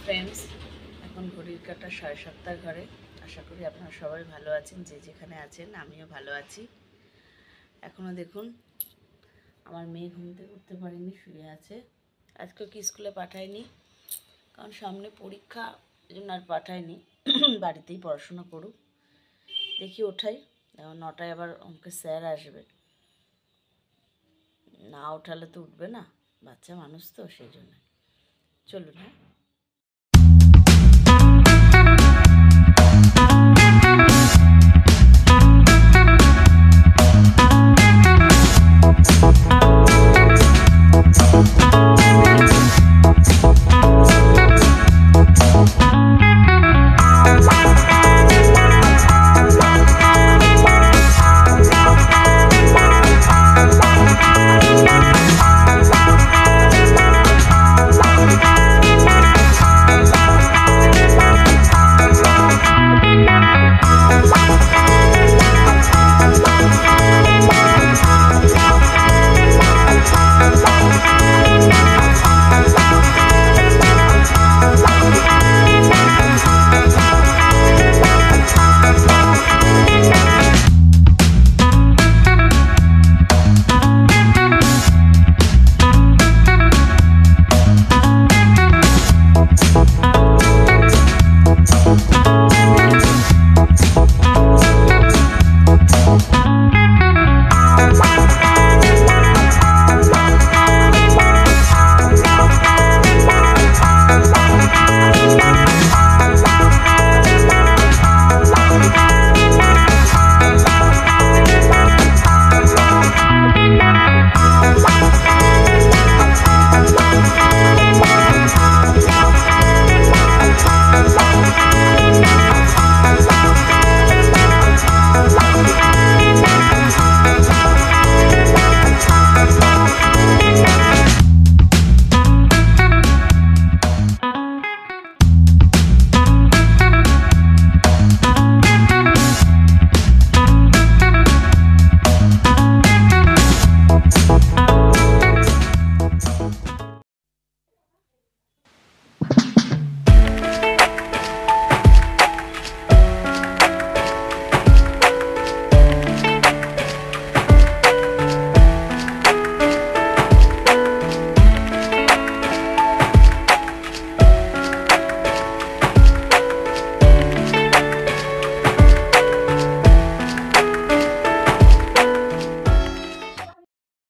Friends, এখন ঘড়ির কাঁটা 7:30 ঘরে। আশা করি আপনারা সবাই ভালো আছেন, যে যেখানে আছেন। আমিও ভালো আছি। এখনও দেখুন আমার মেয়ে ঘুম থেকে উঠতে পারেনি, শুয়ে আছে। আজকে কি স্কুলে পাঠায়নি, কারণ সামনে পরীক্ষা, এই জন্য আর পাঠায়নি। বাড়িতেই পড়াশোনা করুক। দেখি ওঠাই, 9টায় আবার অঙ্কের স্যার আসবে। না ওঠালে তো উঠবে না, বাচ্চা মানুষ তো, সেই জন্য। চলুন। হ্যাঁ,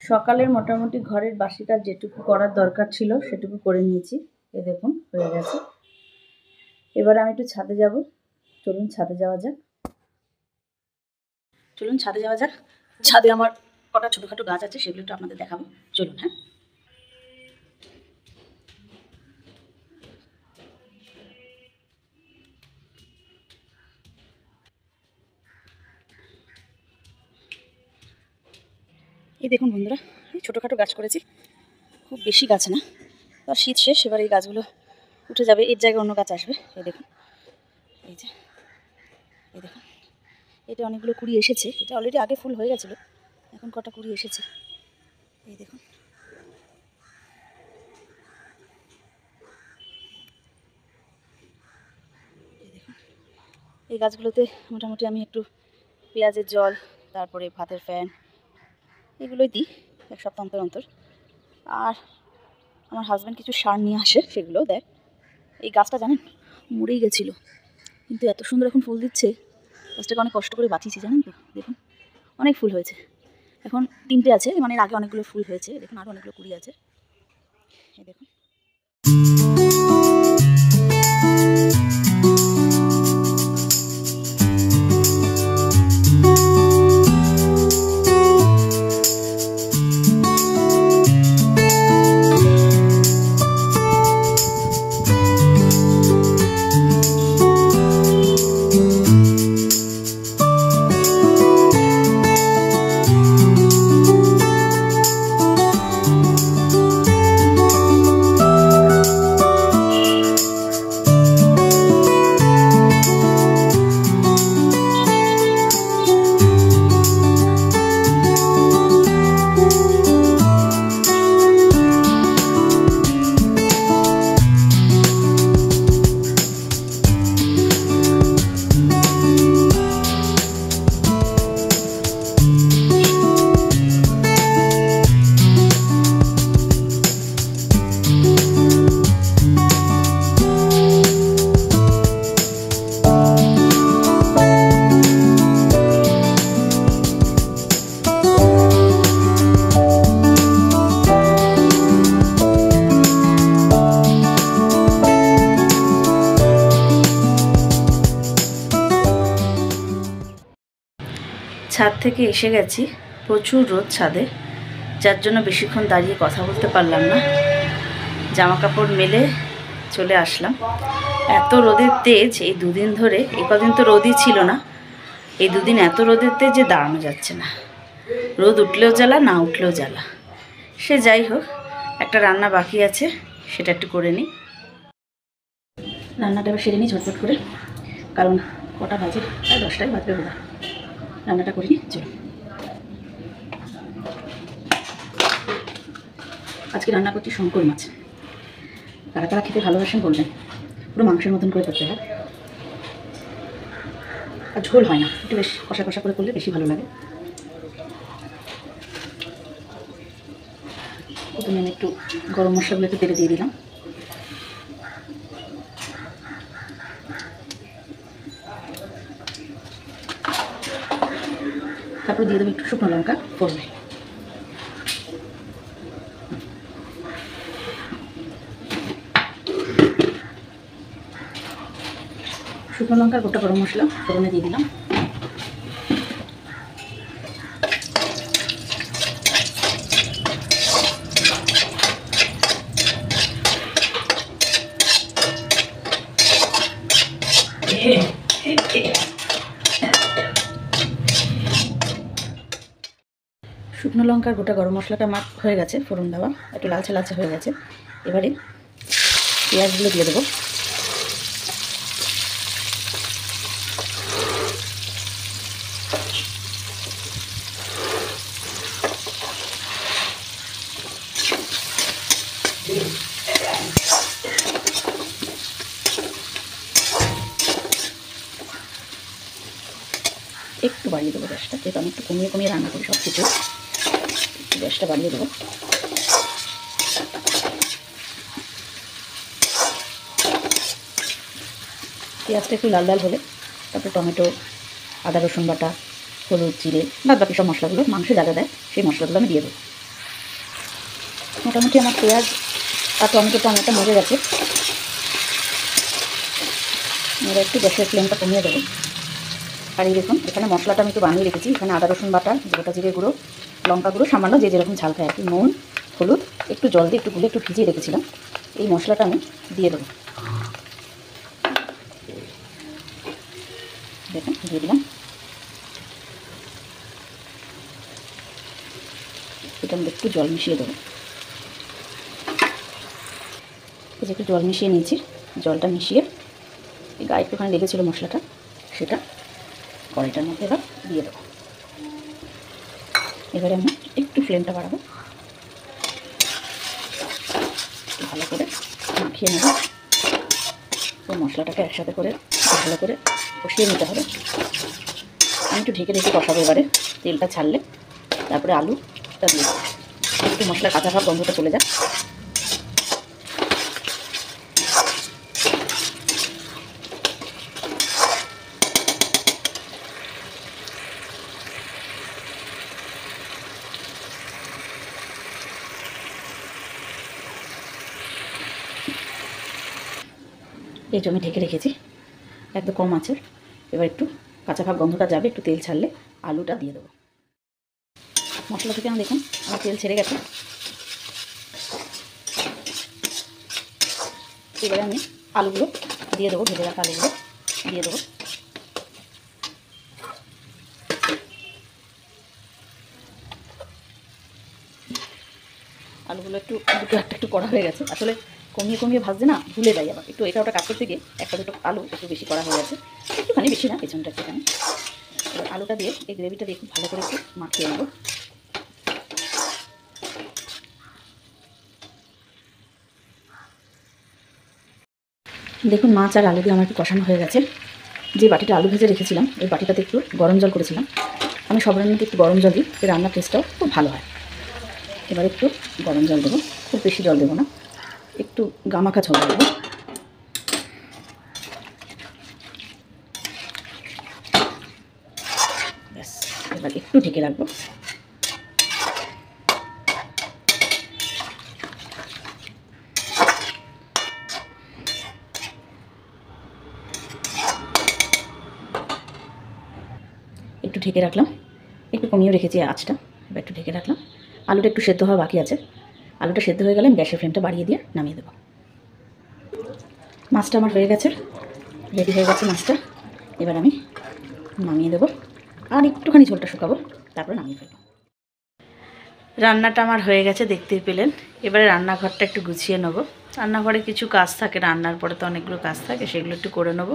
সকালের মোটামুটি ঘরের বাসি কাজ যেটুকু করার দরকার ছিল সেটুকু করে নিয়েছি। এ দেখুন হয়ে গেছে। এবারে আমি একটু ছাদে যাব। চলুন ছাদে যাওয়া যাক। ছাদে আমার কটা ছোটোখাটো গাছ আছে, সেগুলো একটু আপনাদের দেখাবো। চলুন। হ্যাঁ, এই দেখুন বন্ধুরা, ছোটোখাটো গাছ করেছি, খুব বেশি গাছ না। আর শীত শেষ, এবার এই গাছগুলো উঠে যাবে, এর জায়গায় অন্য গাছ আসবে। এই দেখুন, এই দেখুন, এটা অনেকগুলো কুড়ি এসেছে। এটা অলরেডি আগে ফুল হয়ে গেছিলো, এখন কটা কুড়ি এসেছে। এই দেখুন, এই গাছগুলোতে মোটামুটি আমি একটু পেঁয়াজের জল, তারপরে ভাতের ফ্যান, এগুলোই দিই এক সপ্তাহ অন্তর অন্তর। আর আমার হাজব্যান্ড কিছু সার নিয়ে আসে, সেগুলোও দেয়। এই গাছটা জানেন মরেই গেছিলো, কিন্তু এত সুন্দর এখন ফুল দিচ্ছে। গাছটাকে অনেক কষ্ট করে বাঁচিয়েছি, জানেন তো। দেখুন অনেক ফুল হয়েছে, এখন 3টে আছে, মানে এর আগে অনেকগুলো ফুল হয়েছে। দেখুন আরও অনেকগুলো কুড়ি আছে। এই দেখুন, ছাদ থেকে এসে গেছি, প্রচুর রোদ ছাদে, যার জন্য বেশিক্ষণ দাঁড়িয়ে কথা বলতে পারলাম না। জামা কাপড় মেলে চলে আসলাম। এত রোদের তেজ এই দুদিন ধরে, এই কদিন তো রোদই ছিল না, এই দুদিন এত রোদের তেজ যে দাঁড়ানো যাচ্ছে না। রোদ উঠলেও জ্বালা, না উঠলেও জ্বালা। সে যাই হোক, একটা রান্না বাকি আছে, সেটা একটু করে নিই। রান্নাটা এবার সেরে নিই ঝটপট করে, কারণ কটা বাজে, প্রায় 10টাই বাজবে বোধ হয়। রান্নাটা করে নিই, চলো। আজকে রান্না করছি শঙ্কর মাছ। কারা কারা খেতে ভালোবাসেন বলবেন। পুরো মাংসের মতন করে করতে হয়, আর ঝোল হয় না, একটু বেশ কষা কষা করে করলে বেশি ভালো লাগে। প্রথমে আমি একটু গরম মশলাগুলো একটু তেলে দিয়ে দিলাম। তারপরে দিয়ে দেবো একটু শুকনো লঙ্কা ফোড়নে। শুকনো লঙ্কার গোটা গরম মশলা ফোড়নে দিয়ে দিলাম। শুকনো লঙ্কার গোটা গরম মশলাটা আমার হয়ে গেছে, ফোড়ন দেওয়া একটু লালচে লালচে হয়ে গেছে। এবারে পেঁয়াজগুলো দিয়ে দেবো। একটু বাড়িয়ে দেবো গ্যাসটা, যেহেতু আমি একটু কমিয়ে কমিয়ে রান্না করি সব কিছু, একটু গ্যাসটা বাড়িয়ে দেবো। পেঁয়াজটা একটু লাল লাল হলে তারপরে টমেটো, আদা রসুন বাটা, হলুদ, জিরে, বাদ বাকি সব মশলাগুলো, মাংসে যা যা দেয় সেই মশলাগুলো আমি দিয়ে দেবো। মোটামুটি আমার পেঁয়াজ আর টমেটোটা অনেকটা মজে গেছে। এবার একটু গ্যাসের ফ্লেমটা কমিয়ে দেবো। আর এই দেখুন, এখানে মশলাটা আমি একটু বানিয়ে রেখেছি। এখানে আদা রসুন বাটা, গোটা জিরে গুঁড়ো, লঙ্কা গুঁড়ো সামান্য, যে যেরকম ঝাল খায়, একটু নুন, হলুদ, একটু জল দিয়ে একটু গুলে একটু ভিজিয়ে রেখেছিলাম। এই মশলাটা আমি দিয়ে দেবো। দেখুন দিয়ে দিলাম। এটা আমি একটু জল মিশিয়ে দেবো। এই যে একটু জল মিশিয়ে নিয়েছি, জলটা মিশিয়ে এই গায়ে একটুখানি লেগেছিলো মশলাটা, সেটা কড়াইটার মধ্যে এবার দিয়ে দেবো। এবারে আমি একটু ফ্লেমটা বাড়াবো, ভালো করে মাখিয়ে নেব। তো মশলাটাকে একসাথে করে ভালো করে কষিয়ে নিতে হবে। আমি একটু ঢেকে ঢেকে কষাবো। এবারে তেলটা ছাড়লে তারপরে আলুটা দিয়ে দেবো, একটু মশলার কাঁচা ভাব গন্ধটা চলে যায়। এই যে আমি ঢেকে রেখেছি একদম কম আছে। এবার একটু কাঁচা ভাব গন্ধটা যাবে, একটু তেল ছাড়লে আলুটা দিয়ে দেবো। মশলা থেকে আমি দেখুন আমার তেল ছেড়ে গেছে। এবারে আমি আলুগুলো দিয়ে দেবো, ভেজে রাখা আলুগুলো দিয়ে দেবো। আলুগুলো একটু দুটো একটা একটু কড়া হয়ে গেছে, আসলে কমিয়ে কমিয়ে ভাজছে না, ভুলে যাই আবার। একটু এটা ওটা কাট করতে গিয়ে একটা দুটো আলু একটু বেশি কড়া হয়ে গেছে, একটুখানি বেশি না, পেছনটা একটুখানি। এবার আলুটা দিয়ে এই গ্রেভিটা দিয়ে খুব ভালো করে একটু মাখিয়ে নেব। দেখুন মাছ আর আলু দিয়ে আমার একটু কষানো হয়ে গেছে। যে বাটিটা আলু ভেজে রেখেছিলাম ওই বাটিটাতে একটু গরম জল করেছিলাম। আমি সব রান্নাতে একটু গরম জল দিই, রান্নার টেস্টটাও খুব ভালো হয়। এবার একটু গরম জল দেবো, খুব বেশি জল দেবো না, একটু গামাখা ঝোল দেবো। ব্যাস, এবার একটু ঢেকে রাখবো। একটু ঢেকে রাখলাম, একটু কমিয়ে রেখেছি আঁচটা, এবার একটু ঢেকে রাখলাম। আলুটা একটু সেদ্ধ হওয়া বাকি আছে, আলুটা সেদ্ধ হয়ে গেলে আমি গ্যাসের ফ্লেমটা বাড়িয়ে দিয়ে নামিয়ে দেবো। মাছটা আমার হয়ে গেছে, রেডি হয়ে গেছে মাছটা। এবার আমি নামিয়ে দেবো, আর একটুখানি ঝোলটা শুকাবো, তারপরে নামিয়ে ফেলবো। রান্নাটা আমার হয়ে গেছে, দেখতেই পেলেন। এবারে রান্নাঘরটা একটু গুছিয়ে নেবো। রান্নাঘরে কিছু কাজ থাকে, রান্নার পরে তো অনেকগুলো কাজ থাকে, সেগুলো একটু করে নেবো।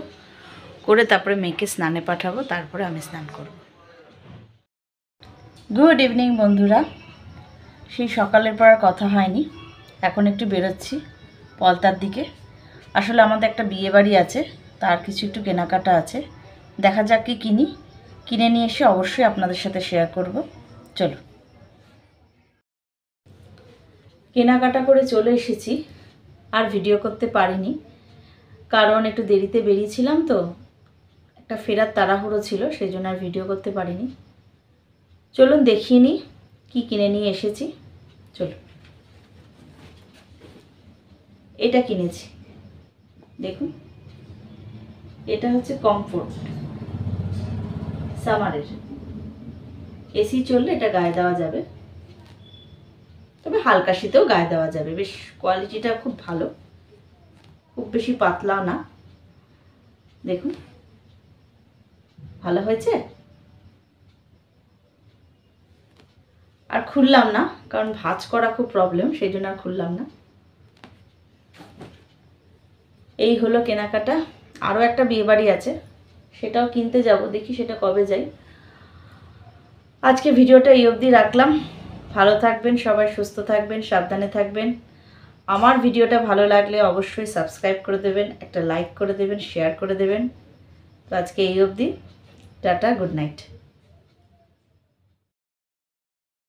করে তারপরে মেয়েকে স্নানে পাঠাবো, তারপরে আমি স্নান করব। গুড ইভিনিং বন্ধুরা। সেই সকালের পর আর কথা হয়নি, এখন একটু বেরোচ্ছি পলতার দিকে। আসলে আমাদের একটা বিয়ে বাড়ি আছে, তার কিছু একটু কেনাকাটা আছে, দেখা যাক কি কিনি। কিনে নিয়ে এসে অবশ্যই আপনাদের সাথে শেয়ার করব। চলো। কেনাকাটা করে চলে এসেছি, আর ভিডিও করতে পারিনি, কারণ একটু দেরিতে বেরিয়েছিলাম তো, একটা ফেরার তাড়াহুড়ো ছিল, সেই জন্য আর ভিডিও করতে পারিনি। চলুন দেখিয়ে নিই কী কিনে নিয়ে এসেছি। চলুন, এটা কিনেছি, দেখুন। এটা হচ্ছে কমফোর্ট সামারের, এসি চললে এটা গায়ে দেওয়া যাবে, তবে হালকা শীতেও গায়ে দেওয়া যাবে। বেশ কোয়ালিটিটা খুব ভালো, খুব বেশি পাতলাও না। দেখুন, ভালো হয়েছে। আর খুললাম না, কারণ ভাঁজ করা খুব প্রবলেম, সেই জন্য আর খুললাম না। এই হলো কেনাকাটা। আরও একটা বিয়েবাড়ি আছে, সেটাও কিনতে যাব, দেখি সেটা কবে যাই। আজকে ভিডিওটা এই অবধি রাখলাম। ভালো থাকবেন সবাই, সুস্থ থাকবেন, সাবধানে থাকবেন। আমার ভিডিওটা ভালো লাগলে অবশ্যই সাবস্ক্রাইব করে দেবেন, একটা লাইক করে দেবেন, শেয়ার করে দেবেন। তো আজকে এই অবধি, টাটা, গুড নাইট।